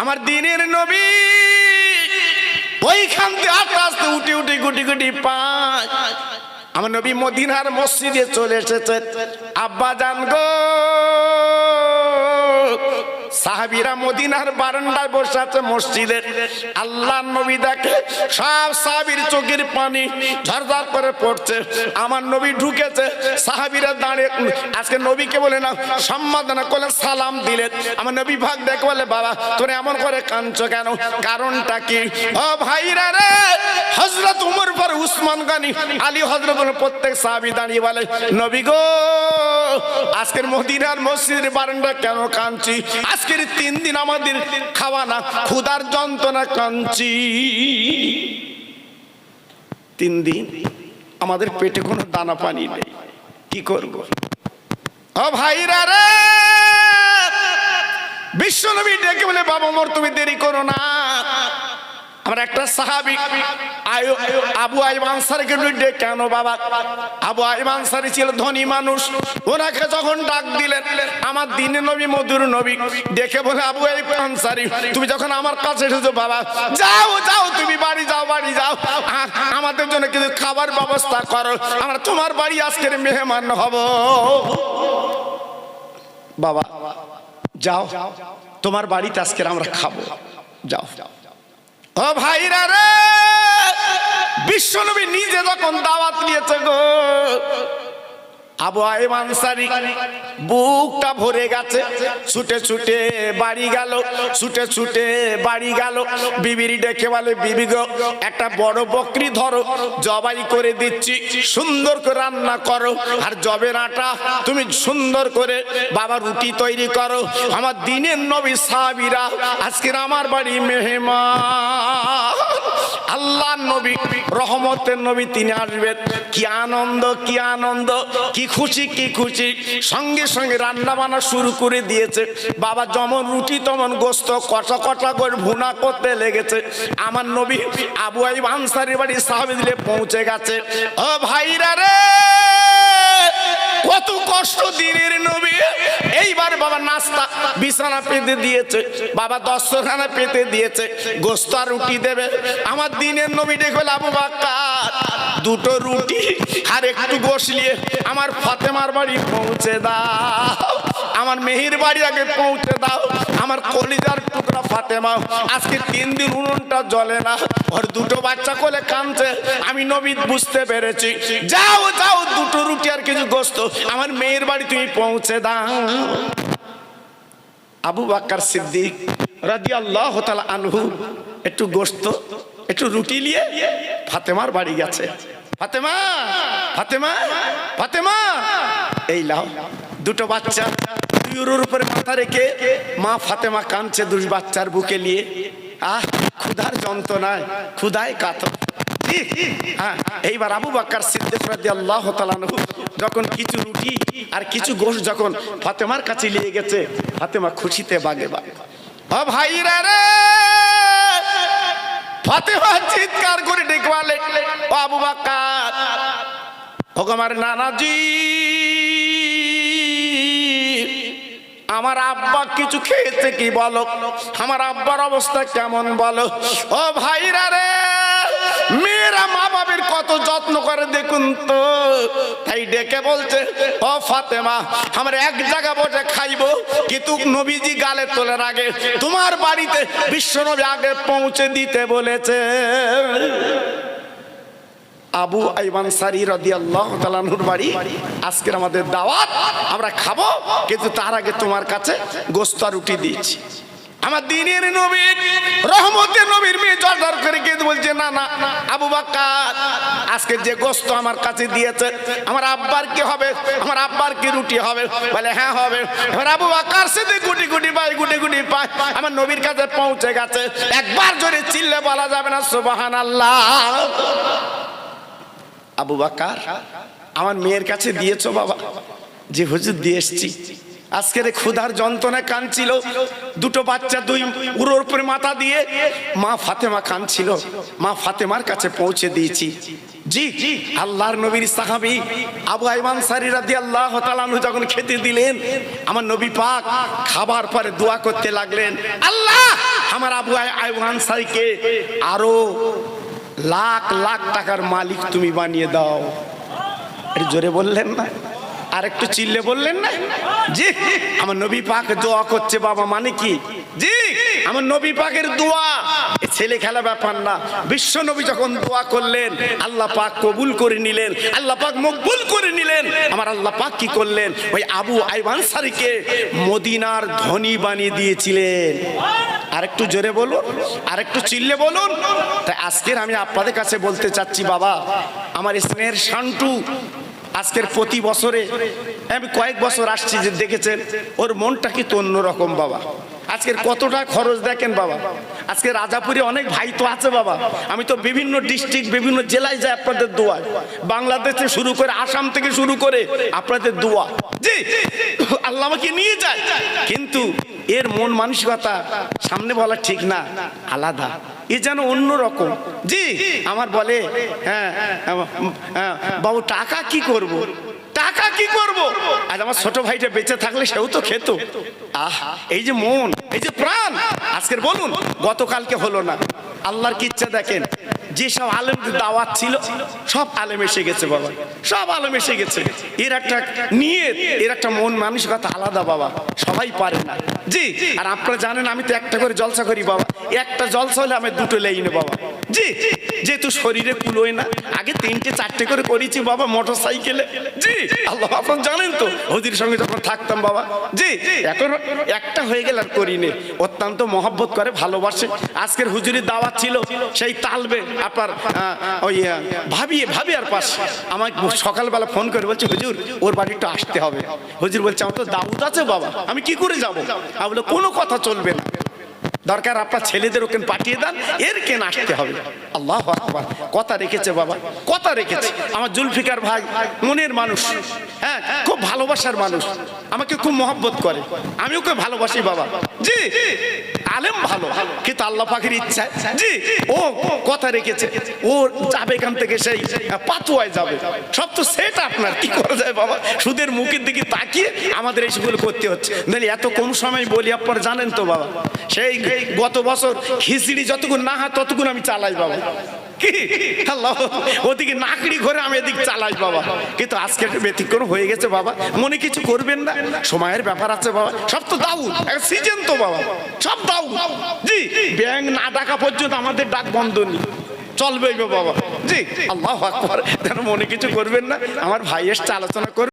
আমার দিনের নবী ওইখান থেকে আস্তে আস্তে উঠে উঠে গুটি গুটি পায় আমার নবী মদিনার মসজিদে চলে এসেছে। আব্বা জান গো, সাহাবীরা মদিনার বারান্দায় বসে আছে মসজিদে। আল্লাহর নবী দেখে সব সাহাবীর চোখের পানি ঝরঝর করে পড়ছে। আমার নবী ঢুকেছে, সাহাবীরা দাঁড়িয়ে আজকে নবীকে বলে না সম্মাননা করলে সালাম দিলেন। আমার নবী ভাগ দেখে বলে বাবা তোর এমন করে কাঁদছো কেন, কারণটা কি? ও ভাইরা রে, হযরত ওমর পর উসমান গনি আলী হযরত প্রত্যেক সাহাবী দাঁড়িয়ে বলে নবী গো আজকের মদিনার মসজিদের বারান্দা কেন কাঁদছি? আজকের 3 দিন আমাদের খাওয়া না, ক্ষুধার যন্ত্রণা কাঁদছি। 3 দিন আমাদের পেটে কোনো দানা পানি নেই, কি করব? ও ভাইরা রে, বিশ্বনবী ডেকে বলে বাবা মোর তুমি দেরি করো না। আমার একটা সাহাবী আবু আইয়ুব আনসারীকে ডেকে কেন বাবা? আবু আইয়ুব আনসারী ছিল ধনী মানুষ, ওনাকে যখন ডাক দিলেন আমার দিনের নবী মধুর নবী ডেকে বলে আবু আইয়ুব আনসারী তুমি যখন আমার কাছে এসেছো বাবা যাও যাও তুমি বাড়ি যাও, বাড়ি যাও, আমাদের জন্য কিছু খাবার ব্যবস্থা করো, আমরা তোমার বাড়ি আজকের মেহমান হব। বাবা যাও, তোমার বাড়িতে আজকের আমরা খাবো, যাও। ও ভাইরা রে, বিশ্বনবী নিজে যখন দাওয়াত নিয়েছে গো, আবু আইয়ুব আনসারী বুকটা ভরে গেছে, ছুটে ছুটে বাড়ি গেল, ছুটে ছুটে বাড়ি গেল। বিবির ডেকে বলে বিবি গো একটা বড় বকরি ধরো, জবাই করে দিচ্ছি, সুন্দর করে রান্না করো, আর জবের আটা তুমি সুন্দর করে বাবা রুটি তৈরি করো, আমার দিনের নবী সাহাবীরা আজকের আমার বাড়ি মেহমান। আল্লাহর নবী রহমতের নবী তিনি আসবেন, কি আনন্দ, কি আনন্দ, কি খুশি, কি খুশি। সঙ্গে সঙ্গে রান্না বান্না শুরু করে দিয়েছে। বাবা যেমন রুটি তেমন গোস্ত কষা কষা করে ভুনা করতে লেগেছে। আমার নবী আবু আইয়ুব আনসারীর বাড়ি সাহাবী দিলে পৌঁছে গেছে। ও ভাইরা রে, কত কষ্ট দিনের নবী। এইবার বাবা নাস্তা বিছানা পেতে দিয়েছে, বাবা দস্তরখানা পেতে দিয়েছে, গোস্ত আর রুটি দেবে। আমার দিনের নবী ডেকে বলে আবু বকর দুটো রুটি আর একটু গোশত নিয়ে আমার ফাতেমার বাড়ি পৌঁছে দাও, আমার মেহির বাড়ি আগে পৌঁছে দাও, আমার কলিজার টুকরা ফাতেমা আজকে 3 দিন উনুনটা জ্বলে না, ওর দুটো বাচ্চা কোলে কাঁদছে। আমি নবী বুঝতে পেরেছি, যাও যাও দুটো রুটি আর কিছু গোস্ত আমার মেয়ের বাড়ি তুমি পৌঁছে দাও। আবু বকর সিদ্দিক রাদিয়াল্লাহু তাআলা আনহু একটু গোস্ত একটু রুটি নিয়ে ফাতেমার বাড়ি গেছে। ফাতেমা, ফাতেমা, ফাতেমা, এই লাও দুটো বাচ্চা, দুইয়ের উপরে মাথা রেখে মা ফাতেমা কাঁদছে দুই বাচ্চার বুকে নিয়ে। আহ ক্ষুধার যন্ত্রণায়, ক্ষুধায় কাতর। হ্যাঁ, এইবার আবু বকর সিদ্দিক রাদিয়াল্লাহু তাআলা আনহু যখন কিছু রুটি আর কিছু গোশত যখন ফাতেমার কাছে নিয়ে গেছে, ফাতেমা খুশিতে বাগে বাগে। ও ভাইরা রে, ফাতেমা চিৎকার করে ডেকে বলে ও আবু বকর, ও আমার নানাজি, আমার আব্বা কিছু খেয়েছে কি বলো, আমার আব্বার অবস্থা কেমন বলো। ও ভাইরা রে, মেয়েরা মা বাবার কত যত্ন করে দেখুন তো। তাই ডেকে বলছে ও ফাতেমা আমরা এক জায়গা বসে খাইবো, কিন্তু নবীজি গালে তোলার আগে তোমার বাড়িতে বিশ্বনবী আগে পৌঁছে দিতে বলেছে। আবু আইয়ুব আনসারী রাদিয়াল্লাহু তাআলা আনহুর বাড়ি আজকের আমাদের দাওয়াত, আমরা খাবো, কিন্তু তার আগে তোমার কাছে গোশত আর রুটি দিয়েছি। আমার দিনের নবী রহমতের নবীর মেয়ে জড় করে কে বলছে না না আবু বকর আজকে যে গোশত আমার কাছে দিয়েছে আমার আব্বার কি হবে, আমার আব্বার কি রুটি হবে? বলে হ্যাঁ হবে। এবার আবু বকর সিদ্দিক গুটি গুটি পায়, গুটি গুটি পায় আমার নবীর কাছে পৌঁছে গেছে। একবার জোরে চিল্লে বলা যাবে না সুবহানাল্লাহ। আবু বকর আমার মেয়ের কাছে দিয়েছো বাবা? যে হুজুর দিয়ে এসেছি। আজকের ক্ষুধার যন্ত্রণায় কাঁদছিল, দুটো বাচ্চা দুই উড়োর উপরে মাথা দিয়ে মা ফাতেমা কাঁদছিল, মা ফাতেমার কাছে পৌঁছে দিয়েছি। জি আল্লাহর নবীর সাহাবী আবু আইয়ুব আনসারী রাদিয়াল্লাহু তাআলা আনহু যখন খেতে দিলেন, আমার নবী পাক খাবার পরে দোয়া করতে লাগলেন, আল্লাহ আমার আবু আইয়ুব আনসারীকে আরো লাখ লাখ টাকার মালিক তুমি বানিয়ে দাও। একটু জোরে বললেন না, আর একটু চিল্লে বললেন না? জি, আমার নবী পাক দোয়া করছে বাবা, মানে কি? জি, আমার নবী পাকের দোয়া ছেলে খেলা ব্যাপার না। বিশ্ব নবী যখন দোয়া করলেন, আল্লাহ পাক কবুল করে নিলেন, আল্লাহ পাক মকবুল করে নিলেন। আমার আল্লাহ পাক কি করলেন? ওই আবু আইয়ুব আনসারীকে মদিনার ধনী বানিয়ে দিয়েছিলেন। আর একটু জোরে বলুন, আর একটু চিল্লে বলুন। তাই আজকের আমি আপনাদের কাছে বলতে চাচ্ছি বাবা, আমার স্নেহের শান্টু আজকের প্রতি বছরে আমি কয়েক বছর আসছি, যে দেখেছেন ওর মনটা কি তো অন্যরকম বাবা। আজকের কতটা খরচ দেখেন বাবা। আজকে রাজাপুরে অনেক ভাই তো আছে বাবা, আমি তো বিভিন্ন ডিস্ট্রিক্ট বিভিন্ন জেলায় যাই আপনাদের দোয়া, বাংলাদেশ থেকে শুরু করে আসাম থেকে শুরু করে আপনাদের দোয়া, জি আল্লাহ আমাকে নিয়ে যায়। কিন্তু এর মন মানসিকতা সামনে বলা ঠিক না, আলাদা, এ যেন অন্যরকম। জি আমার বলে হ্যাঁ বাবু টাকা কি করব, টাকা কি করব? আজ আমার ছোট ভাইটা বেঁচে থাকলে সেও তো খেত। আহ, এই যে মন, এই যে প্রাণ, আজকের বলুন গতকালকে হলো না, আল্লাহর কি ইচ্ছা দেখেন, যেসব আলেমদের দাওয়াত ছিল সব আলেম এসে গেছে বাবা, সব আলেম এসে গেছে। এর একটা নিয়ত, এর একটা মন মানসিকতা আলাদা বাবা, সবাই পারে না। জি, আর আপনারা জানেন আমি তো একটা করে জলসা করি বাবা, একটা জলসা হলে আমি দুটো লেইনে বাবা। জি, যেহেতু শরীরে কুলোয় না, আগে 3টে 4টে করে করেছি বাবা মোটর সাইকেলে। জি আল্লাহ, আপনারা জানেন তো হুজুরের সঙ্গে যখন থাকতাম বাবা। জি, এখন একটা হয়ে গেল আর করিনি, অত্যন্ত মহব্বত করে, ভালোবাসে। আজকের হুজুরের দাওয়াত ছিল সেই তালবে আপনার ওই ভাবি আর পাশ আমাকে সকালবেলা ফোন করে বলছে হুজুর ওর বাড়িটা আসতে হবে। হুজুর বলছে আমার তো দাউদ আছে বাবা, আমি কি করে যাবো? আমি বলে কোনো কথা চলবে না, দরকার আপনার ছেলেদের ওখানে পাঠিয়ে দেন, এর কেন আসতে হবে। আল্লাহু আকবার, কথা রেখেছে বাবা, কথা রেখেছে। আমার জুলফিকার ভাই মনের মানুষ, হ্যাঁ খুব ভালোবাসার মানুষ, আমাকে খুব মহব্বত করে, আমি ওকে ভালোবাসি বাবা। জি আলেম ভালো, কিন্তু আল্লাহ পাকের ইচ্ছা জি ও কথা রেখেছে, ও যাবে এখান থেকে সেই পাতুয়ায় যাবে। সব তো সেট, আপনার কি করা যায় বাবা, সুদের মুখের দিকে তাকিয়ে আমাদের এইসবগুলো করতে হচ্ছে। নাহলে এত কম সময় বলি, আপনারা জানেন তো বাবা, সেই গত বছর খিচড়ি যতক্ষণ না হয় ততক্ষণ আমি চালাই বাবা। কি আল্লাহ, ওদিকে নাকড়ি ঘরে আমি এদিক চালাই বাবা। কিন্তু আজকে ব্যতিক্রম হয়ে গেছে বাবা, মনে কিছু করবেন না, সময়ের ব্যাপার আছে বাবা। সব তো দাউদ সিজন তো বাবা, সব দাউদ। জি, ব্যাংক না ডাকা পর্যন্ত আমাদের ডাক বন্ধ নেই, চলবে বাবা। জি আল্লাহু আকবার, মনে কিছু করবেন না। আমার ভাই এসে আলোচনা করবে।